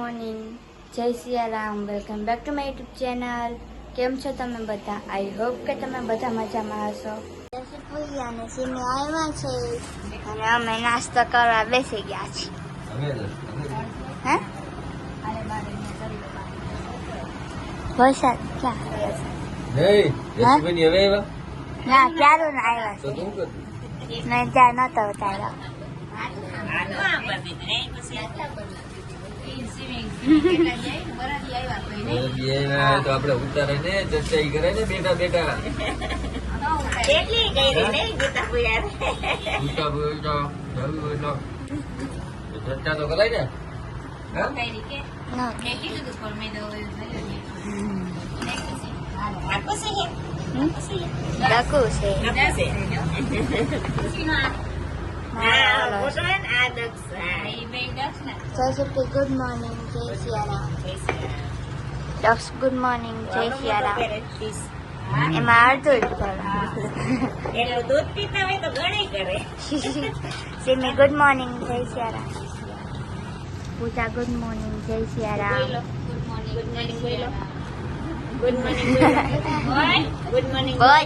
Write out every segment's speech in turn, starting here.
Morning, જય Siyaram, welcome back to my YouTube channel. કેમ છો તમે બધા? આઈ હોપ કે તમે બધા મજામાં હશો. અને સિમી આવ્યા છે અને અમે નાસ્તો કરવા બેસી ગયા છીએ. હે વરસાદ ક્યાં ના ક્યારું ના આવ્યા છે મેં ત્યાં નતો ઉતાર્યો. તો આપડે ઉતારે ને ચર્ચા કરે ને બેઠા બેઠા ચર્ચા તો કરાય ને ગુડ મોર્નિંગ, જય સિયારામ. ડક્સ ગુડ મોર્નિંગ, જય સિયારામ. એમાં અડધું જ દૂધ પીતા હોય તો ઘણી કરે. સિમી ગુડ મોર્નિંગ, જય સિયારામ. પૂજા ગુડ મોર્નિંગ, જય સિયારામ. ગુડ મોર્નિંગ બોલ.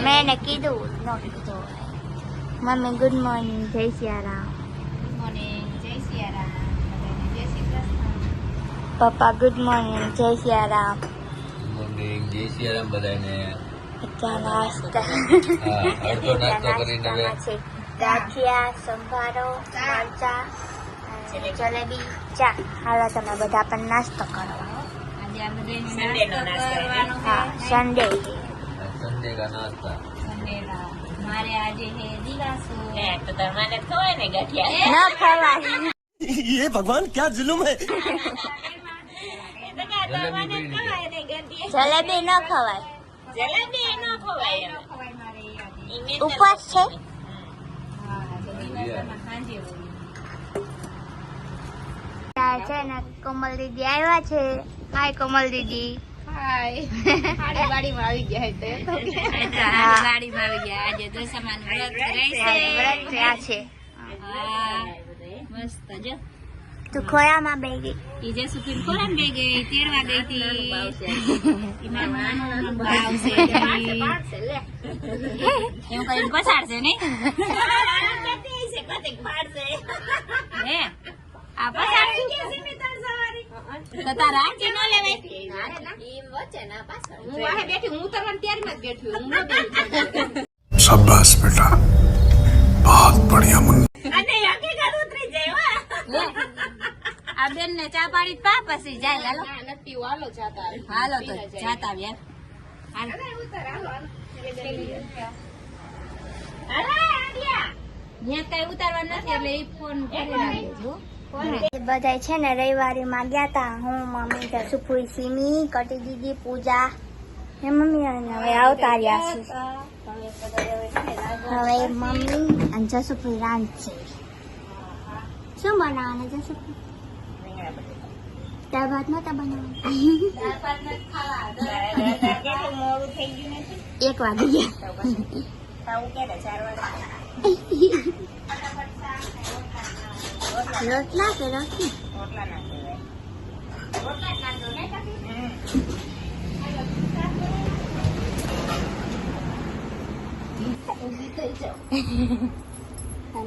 મેં એને કીધું ન કીધું. મમ્મી ગુડ મોર્નિંગ, જય સિયારામ. પપ્પા ગુડ મોર્નિંગ, જય સિયારામ. મોર્નિંગ, જય સિયારામ બધાને. નાસ્તો કરીને ગાંઠિયા, સંભારો, મરચા, જલેબી, ચા. હાલો તમે બધા પણ નાસ્તો કરવા. હા, સન્ડે કા નાસ્તા. મારે આજે હે દિવાસો તો તમારે ખવાય ને ગાંઠિયા ન ખવાય. ये भगवान क्या जुल्म है. જલેબી ન ખવાય. જલેબી ન ખવાય ઉપવાસ છે. છે ને કોમલ દીદી આવ્યા છે. હાય કોમલ દીદી. ગાડીમાં આવી ગયા આજે દશામાનું વ્રત રહેશે. મસ્ત જો તું ખોયામાં બે ગઈ. ઈ જે સુખી ખોરામ બે ગઈ તેડવા ગઈ હતી. એમાં નાનો ભાવ છે એમ કરીને પછાડશે નહીં હે આ પછાડશે તો તારા આંચી ન લેવાય. હું વાહે બેઠી હું ઉતરવાની તૈયારીમાં જ બેઠી હું ન બેઠી. शाबाश बेटा, बहुत बढ़िया मुन्ना. અને હકીકત ઉતરી જાય આ બેન ને ચા પાડી પા પછી જાય. હાલો નથી હાલો જાતા હાલો તો જાતા યાર હાલ ઉતર હાલો ત્યાં કઈ ઉતારવા નથી એટલે એ ફોન કરી નાખજો. બધા છે ને રવિવારે માં ગયા તા. હું મમ્મી જસુફુઈ, સિમી, કટી દીદી, પૂજા હે મમ્મી. અને હવે આવતા રહ્યા છે. હવે મમ્મી અને જસુફુઈ રાંધશે. શું બનાવવાના જસુફુઈ? દાળ ભાત નતા બનાવવાના. 1 વાગી ગયા. રોટલા કે રોટલી?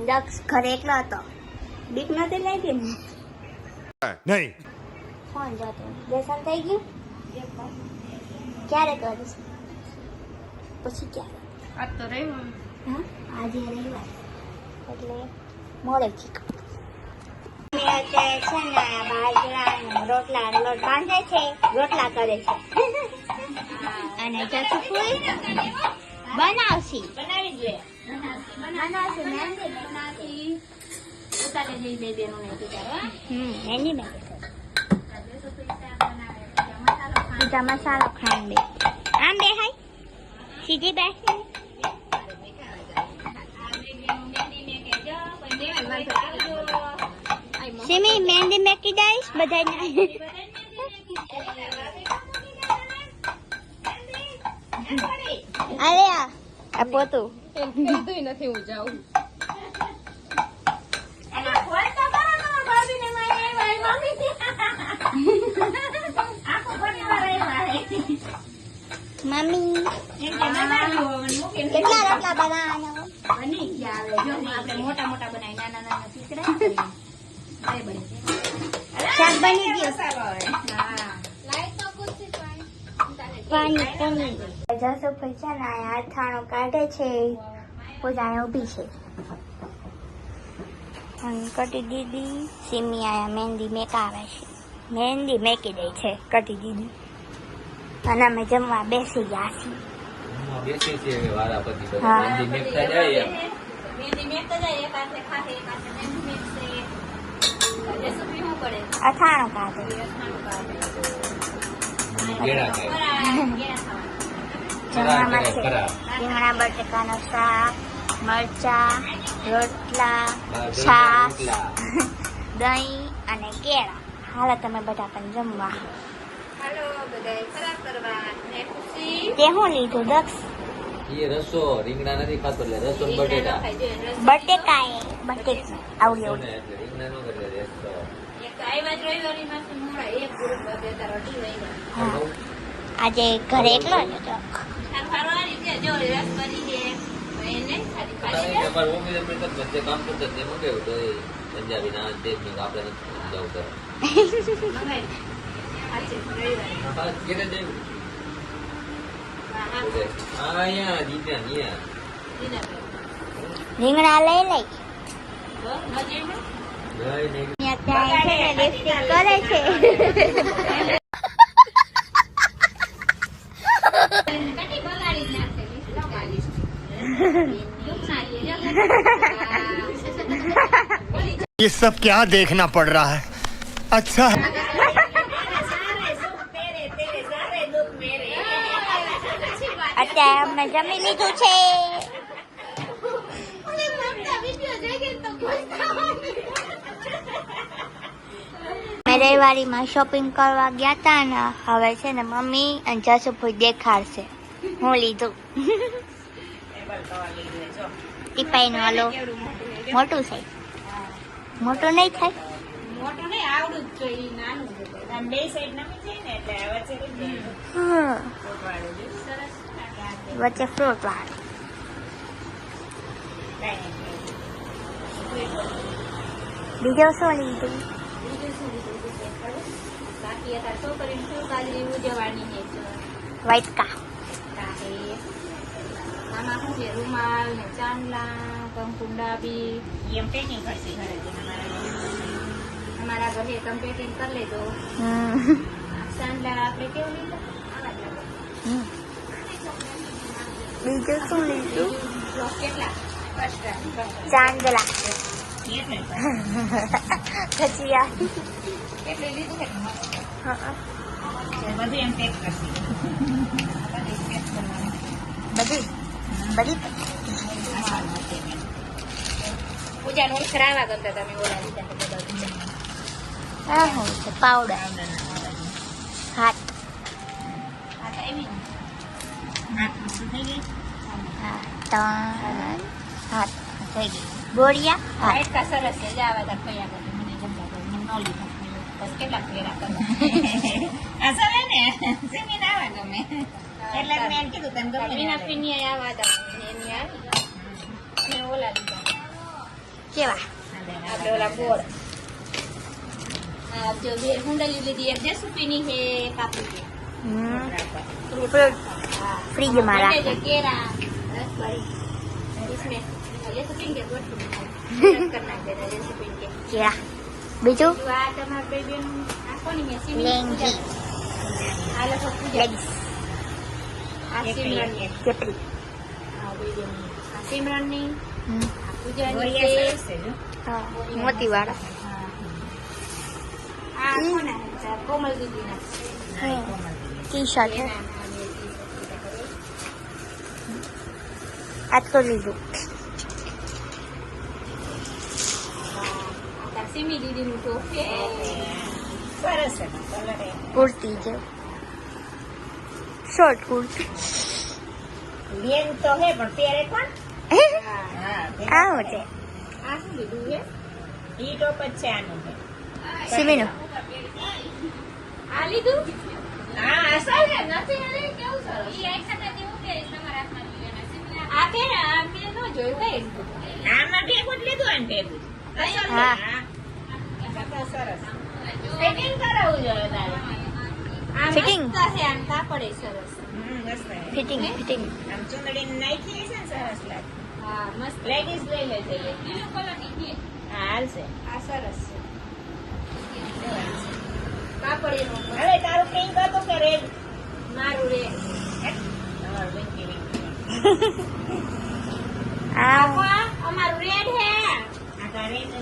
દક્ષ ઘરે એકલો હતો. બીક નથી લાગી ને? नहीं. ફોન જતો. લેસન થઈ ગયું? ક્યારે કરીશ? પછી ક્યારે? આજ તો રહ્યું હા, આજે રવિવાર એટલે મોડેથી છે ને બાજરાનો રોટલા લોટ બાંધે છે, રોટલા કરે છે. અને જસુફુઈ બનાવશી. બનાવી જોઈએ બનાવશે મહેંદી બનાવી ઉતારે જઈ દે બેનું ને ઉતારવા મહેંદી મેં બીજા મસાલો ખાંડ બે. આમ બે હાય સીધી બે. સિમી મહેંદી મેકી દઈશ બધાને. અરે આ પોતું નથી હું જાઉં ફોન તો કરો તમારા ભાભીને. મમ્મી કેટલા રોટલા બનાવવાના બની ગયા હવે જો આપણે મોટા મોટા બનાવી નાના નાના ટીકડા બની શાક બની ગયું હા પાણી પાણી જસો પૈસા ના અથાણું કાઢે છે પૂજાને ઊભી છે અને કટી દીદી સિમી આયા મહેંદી મેકાવે છે મહેંદી મેકી દે છે કટી દીદી અને અમે જમવા બેસી ગયા છીએ બેસી છે હવે વારા પછી હા. બધા મહેંદી મેકતા જાય એમ. મહેંદી મેકતા જાય એક હાથે ખાતે એક હાથે મહેંદી મેકશે રેસીપી શું પડે અથાણું કાઢે ગેડા ખાય. જમવામાં છે ખરા. રીંગણા બટાકાનું શાક મરચા રોટલા બાર છાશ રોટલા. દહીં અને કેળા હાલો તમે બધા પણ જમવા હાલો બધાય ખરાબ કરવા ને ખુશી તે શું લીધું દક્ષ ઈ રસો રીંગણા નથી ખાતો એટલે રસો ને બટેટા બટેકા એ બટેકા આવડી રસો આવડી ને એટલે રીંગણા નો કરે રસો. એક આવ્યા જ રવિવારી માંથી મોડા એક ગ્રુપ હતા અઢી વાગ્યા હા આજે ઘરે એકલો જ હતો આ ફરવાની છે જો રસ બની છે એને ખાલી તારે ખાલી અમારે ઓફિસે બેઠા જ વચ્ચે કામ કરતા તે મંગાવ્યું તો એ પંજાબી ના તે જ મેં આપણે નથી જવું કરે. મંગાઈ આજે રવિવારે હા, ઘેરે જઈને. હા એટલે, હા, અહીંયા, દીના, અહીંયા. દીનાભાઈ રીંગણા લઈ લઈ તો નજીક જય ને. ત્યાં છે ને લિપસ્ટિક કરે છે કટી બગાડી જ નાખેલી તમારી નુકસાન ये सब क्या देखना पड़ रहा है अच्छा અત્યારે અમે જમી લીધું છે અમે રવિવારીમાં શોપિંગ કરવા ગયા હતા ને હવે છે ને મમ્મી અને જસુભાઈ દેખાડશે હું લીધું ટીપાઈનું હાલો મોટું છે મોટું નહીં થાય મોટું નહીં આવડું જ જોઈએ નાનું જ હોય. આમ બે સાઈડ નમી જાય ને એટલે આ વચ્ચે રહી જાય. હા. કોટવાળું જો સરસ લાગે આ બે. વચ્ચે ફ્રૂટ વાળું કાંઈ નહીં. બીજું શું લીધું બીજું શું લીધું હતું તે ખરું? બાકી અત્યારે છોકરીને શું કાલી ઉજવવાની છે તો વ્હાઈટ કા કાંઈ આમાં શું છે રૂમાલ ને ચાંદલા કંકુ ડાબી એમ પેકિંગ કરશે ઘરે અમારા ઘરે તમે પેકિંગ કરી લેજો ચાંદલા આપણે કેવું લીધું આવા જ લાગે. બીજું શું લીધું બ્લોક કેટલા ફર્સ્ટ ચાંદલા એટલે ભજીયા કેટલું લીધું છે હા. બધું એમ પેક કરશે બધું પેક કરવાનું બધી બધી પૂજાનું ઉખરાવા ગમતા તમે ઓલા લીધા તો બધા આ શું છે પાવડર હાથ આ તો એવી હાથ મસ્ત થઈ ગઈ હા ત્રણ હાથ થઈ ગઈ ગોળિયા હાથ હાઈટ કા સરસ છે જાવા તા કયા કરે મને જમતા તો મને ન લીધા બસ કેટલા ફેરા કરવા અસલ હે ને સિમીન આવે ગમે એટલે મેં એમ કીધું તને ગમે વિના પીની આવા તા એની આવી અને ઓલા લીધા કેવા આપણે ઓલા ગોળ આ જો બે હુંડલી લીધી એક જેસુપીની છે કાપી છે ફ્રૂટ ફ્રીજમાં રાખે રાખે केरा रसबरी इसमें जैसे पिन के बोट करना है जैसे पिन के કેળા બીજું जो आ તમાર બેબી આ કોની છે સિમી લેંગી આ લોકો પૂજા લેગીસ આ સિમરન ની ચપરી આ બેબી આ સિમરન ની આ પૂજા ની છે હા મોતી વાળા આ કોના છે કોમલ દીદી ના ટી શર્ટ હે આજ તો લીધું આ સિમી દીદી નું ટોપ છે સરસ છે કલર એ કુર્તી જેવું શોર્ટ કુર્તી લેન તો હે પણ પહેરે કોણ હા આવું છે આ શું લીધું છે ઈ ટોપ જ છે આનું છે સિમીનું આ લીધું હા અસલ છે નથી અરે કેવું સરસ ઈ એક સાથે હું કે તમારા હાથમાં લીધેલા સિમલા આ કે આ મેં નો જોયું કઈ આમાં ભેગું જ લીધું અને ભેગું અસલ હા. હા સરસ ફિટિંગ કરાવવું જોઈએ તારે આ Fitting? મસ્ત છે આમ કાપડ એ સરસ મસ્ત છે. ફિટિંગ ફિટિંગ આમ ચુંદડી નાખી છે ને સરસ લાગે હા મસ્ત લેડીઝ લઈ લેજે બ્લુ કલર ની હા હાલશે આ સરસ છે કાપડ એનું હવે તારું પિંક હતું કે રેડ મારું રેડ તમારું પિંક આ અમારું રેડ હે આ તો રેડ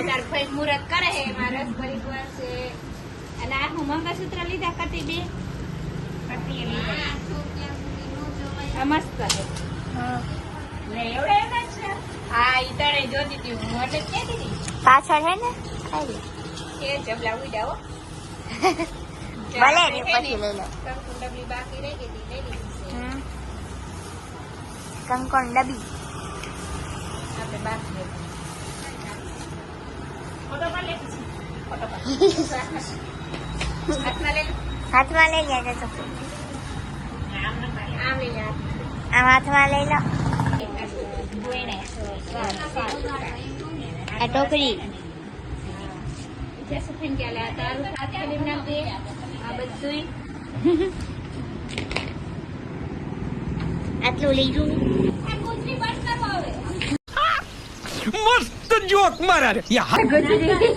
તાર ભાઈ મુરત કરે હે મારા રસભરી દ્વાર છે અને આ હું મંગળસૂત્ર લીધા કટી બે કટી લીધા આ મસ્ત છે ને એવડે એમ જ છે હા ઈ તને જોતી હતી હું એટલે જ કહેતી હતી પાછળ હે ને ખાલી કે જબલા ઉઈ જાઓ ભલે ને પછી લઈ લો કંકુ ડબલી બાકી રહી ગઈ હતી લઈ લીધી છે કંકોણ ડબી આપણે બાકી ફોટો પર લે ફોટો પર હાથમાં લઈ લો હાથમાં લઈ ગયા તો આમ લઈ લે આમ હાથમાં લઈ લો જોઈને આ ટોકરી જસુ ફેન કે લે તારું હાથ કરી નાખ દે આ બધુંય આટલું લીધું આ ગુજરી બંધ કરો હવે मस्त जोक मारा रे यहाँ ગુજરી નથી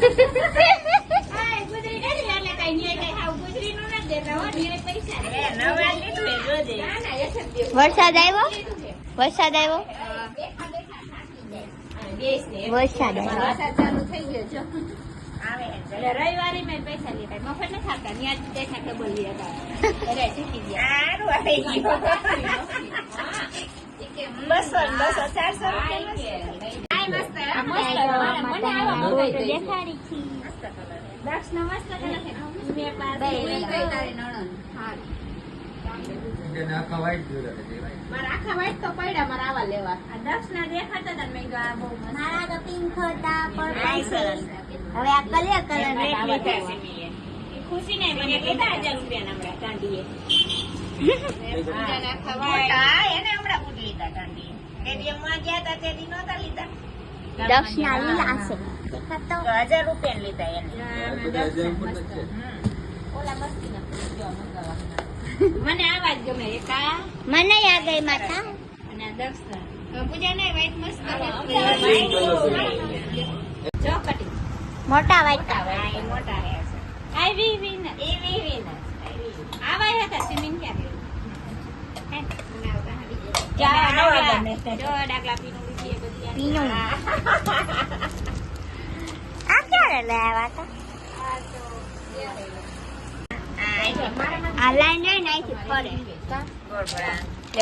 એટલે કઈ નહીં કઈ હાવ ગુજરી નું નથી દેતા હો ને પૈસા નવા લીધું એ જોજે ના ના એક જ દેવું વરસાદ આવ્યો વરસાદ આવ્યો વરસાદ આવ્યો વરસાદ ચાલુ થઈ ગયો જો આવે એટલે રવિવારે મેં પૈસા લીધા મફત ન ખાતા ત્યાં જ દેખા કે બોલી હતા અરે શીખી ગયા સારું આવી ગયો 200 400 રૂપિયા મસ્ત મને આવા દેખાડી છી દક્ષ નમસ્તે કરે છે મેં પાસે ગઈ તારી નણંદ હારી મારા આખા વાઈટ તો પડ્યા મારા આવા લેવા આ દક્ષ ના દેખાતા હતા મેં ગા બહુ મસ્ત મારા તો પિંક હતા નાઈ પણ સરસ હવે આ કલર કલર ખુશી ને મને કેટલા 1000 રૂપિયા ના ટાંડીએ મોટા એને હમણાં પૂટ લીધા ટાંડીએ તે દી માં ગયા તા તે દી નહોતા લીધા દક્ષ ના લીલા છે દેખાતો 1000 રૂપિયા લીધા એને ઓલા મસ્તી ના જો મંગાવા મને આવા જ ગમે એકા મને આ ગઈ માતા અને દક્ષ પૂજા ને વાઈટ મસ્ત જો કટી મોટા વાઈટ મોટા હે આઈ વી ને એ વી ને આવા હતા સિમિન ક્યાં જો ડાકલા પીનું લીધી એ બધી પીનું. આ ક્યારે લઈ આવ્યા હતા આ લાઈન જોઈ ને અહીંથી ફરે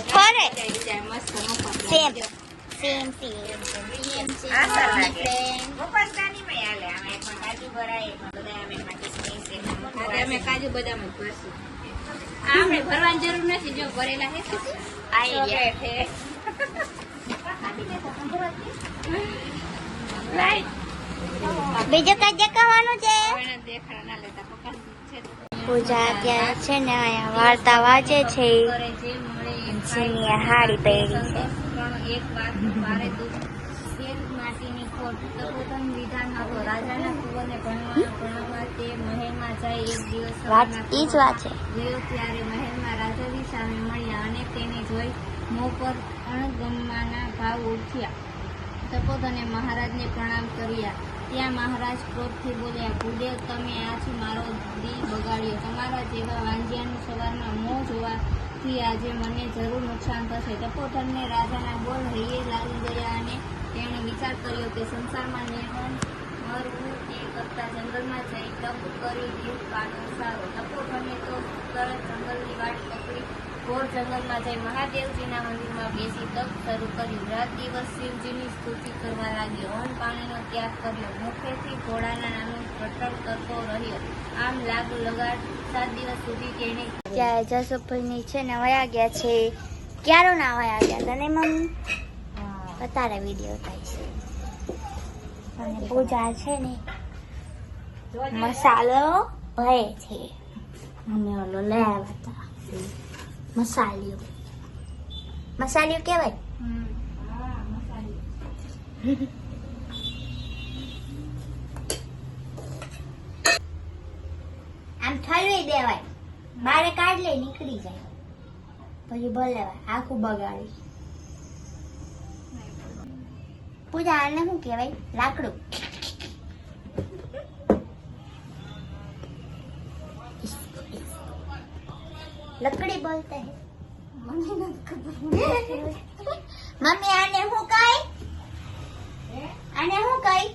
ફરે સેમ સેમ અમે કાજુ બદામ જ ભરશું આપણે ભરવાની જરૂર નથી જો ભરેલા હે બીજું કઈ દેખાવાનું છે દેખાડા ના લેતા પકડ પૂજા અત્યારે છે ને અહીંયા વાર્તા વાંચે છે કરે જે મળે એમ જીની હાડી પહેરી છે એક વાત ભારે દુઃખ એક માટીની ખોટ તપોતન વિધાન હતો રાજાના કુંવરને ભણવા તે મહેલમાં જાય એક દિવસ વાત ઈ જ વાત છે ગયો ત્યારે મહેલમાં રાજાની સામે મળ્યા અને તેને જોઈ મોં પર અણગમવાના ભાવ ઉઠ્યા તપોતને મહારાજને પ્રણામ કર્યા ત્યાં મહારાજ ક્રોધથી બોલ્યા ભૂદેવ તમે આથી મારો દી બગાડ્યો તમારા જેવા વાંજિયાનું સવારમાં મોં જોવાથી આજે મને જરૂર નુકસાન થશે તપોધનને રાજાના બોલ હૈયે લાગી ગયા અને તેણે વિચાર કર્યો કે સંસારમાં મરવું તે કરતા જંગલમાં જઈ તપ કરી જીવ કાઢવો સારો તપોધને તો તરત જંગલની વાટ પકડી ઘોર જંગલમાં જઈ મહાદેવજીના મંદિરમાં બેસી તપ શરૂ કર્યું રાત દિવસ શિવજીની સ્તુતિ કરવા લાગ્યો અન્ન પાણીનો ત્યાગ કર્યો મુખેથી ઘોડાના નામનું પ્રટલ કરતો રહ્યો આમ લાગ લગાડ 7 દિવસ સુધી તેણે ત્યારે જસુભાઈની છે ને વયા ગયા છે ક્યારો ના વયા ગયા તને મમ્મી તારે વિડીયો થાય છે અને પૂજા છે ને મસાલો ભરે છે અમે ઓલો લઈ આવ્યા હતા મસાલિયો. મસાલિયો કેવાય? આમ ઠલવી દેવાય, બારે કાઢ લે નીકળી જાય, પછી બોલાવાય આખું બગાડી. પૂજા આને શું કહેવાય? લાકડું. લકડી બોલતા હે. મમ્મી આને શું કહી? આને શું કહી?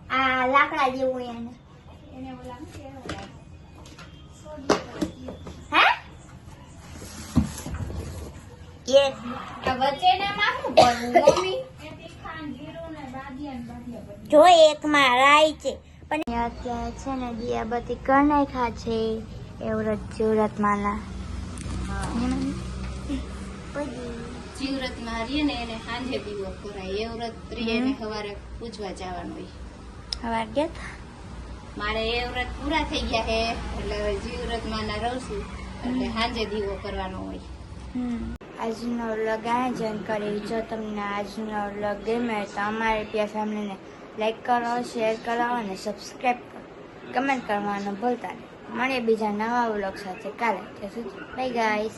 આ લાકડા જેવું એને. હે? યસ. જો એકમાં રાઈ છે પણ અત્યારે છે ને દિયાબત્તી કરી નાખ્યા છે એવરત જીવરતમાંના. જીવરતમાં રહીએ ને એને સાંજે દીવો કરાય. એ વ્રત રહીએ એને સવારે પૂજવા જવાનું હોય. સવાર ગયા મારે એ વ્રત પૂરા થઈ ગયા છે એટલે હવે જીવરતમાં ના રહું છું એટલે સાંજે દીવો કરવાનો હોય. આજનો વ્લોગ આ જ કરી. જો તમને આજનો વ્લોગ ગમે તો અમારી પ્રિય ફેમિલીને લાઈક કરો, શેર કરો અને સબસ્ક્રાઈબ કરો. કમેન્ટ કરવાનું ભૂલતા નહીં. મળીએ બીજા નવા વ્લોગ સાથે કાલે. ત્યાં સુધી બાય ગાઈસ.